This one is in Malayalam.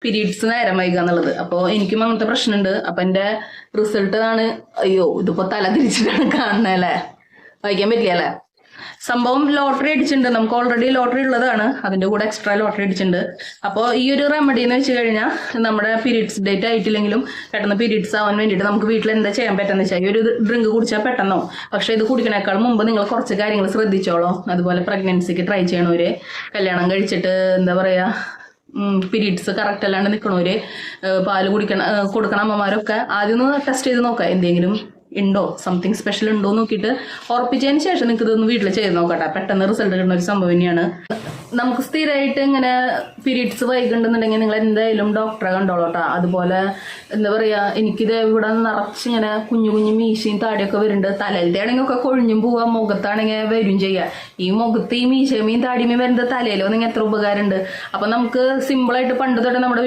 പീരീഡ്സ് നേരം വൈകുക എന്നുള്ളത്. അപ്പോൾ എനിക്കും അങ്ങനത്തെ പ്രശ്നമുണ്ട്. അപ്പം എൻ്റെ റിസൾട്ട് ആണ്, അയ്യോ ഇതിപ്പോൾ തല തിരിച്ചിട്ടാണ് കാണുന്നതല്ലേ, വായിക്കാൻ പറ്റില്ല അല്ലേ. സംഭവം ലോട്ടറി അടിച്ചിട്ടുണ്ട്, നമുക്ക് ഓൾറെഡി ലോട്ടറി ഉള്ളതാണ്, അതിൻ്റെ കൂടെ എക്സ്ട്രാ ലോട്ടറി അടിച്ചിട്ടുണ്ട്. അപ്പോൾ ഈ ഒരു റെമഡി എന്ന് വെച്ച് കഴിഞ്ഞാൽ നമ്മുടെ പീരീഡ്സ് ഡേറ്റ് ആയിട്ടില്ലെങ്കിലും പെട്ടെന്ന് പീരീഡ്സ് ആവാൻ വേണ്ടിയിട്ട് നമുക്ക് വീട്ടിൽ എന്താ ചെയ്യാൻ പറ്റുന്ന വെച്ചാൽ, ഈ ഒരു ഡ്രിങ്ക് കുടിച്ചാൽ പെട്ടെന്നോ. പക്ഷേ ഇത് കുടിക്കണേക്കാൾ മുമ്പ് നിങ്ങൾ കുറച്ച് കാര്യങ്ങൾ ശ്രദ്ധിച്ചോളൂ. അതുപോലെ പ്രഗ്നൻസിക്ക് ട്രൈ ചെയ്യണവര്, കല്യാണം കഴിച്ചിട്ട് എന്താ പറയുക പീരീഡ്സ് കറക്റ്റ് അല്ലാണ്ട് നിൽക്കണവര്, പാല് കൊടുക്കണ അമ്മമാരൊക്കെ ആദ്യം ഒന്ന് ടെസ്റ്റ് ചെയ്ത് നോക്കാം എന്തെങ്കിലും ഉണ്ടോ, സംതിങ് സ്പെഷ്യൽ ഉണ്ടോ നോക്കിയിട്ട് ഉറപ്പിച്ചതിന് ശേഷം നിങ്ങൾക്ക് ഇതൊന്ന് വീട്ടിൽ ചെയ്ത് നോക്കട്ടെ. പെട്ടെന്ന് റിസൾട്ട് കിട്ടുന്ന ഒരു സംഭവം തന്നെയാണ്. നമുക്ക് സ്ഥിരമായിട്ട് ഇങ്ങനെ പീരീഡ്സ് വൈകുന്നുണ്ടെങ്കിൽ നിങ്ങൾ എന്തായാലും ഡോക്ടറെ കണ്ടോളൂട്ടാ. അതുപോലെ എന്താ പറയുക, എനിക്കിത് ഇവിടെ നിറച്ച് ഇങ്ങനെ കുഞ്ഞു കുഞ്ഞു മീശയും താടിയൊക്കെ വരുന്നുണ്ട്. തലയിലത്തെ ആണെങ്കിൽ ഒക്കെ കൊഴിഞ്ഞും പോവാം, മുഖത്താണെങ്കിൽ വരും ചെയ്യാം. ഈ മുഖത്ത് ഈ മീശമീൻ താടിമീൻ വരുന്നത് തലയിലോ നിങ്ങൾ എത്ര ഉപകാരമുണ്ട്. അപ്പൊ നമുക്ക് സിമ്പിളായിട്ട് പണ്ട് തൊട്ട് നമ്മുടെ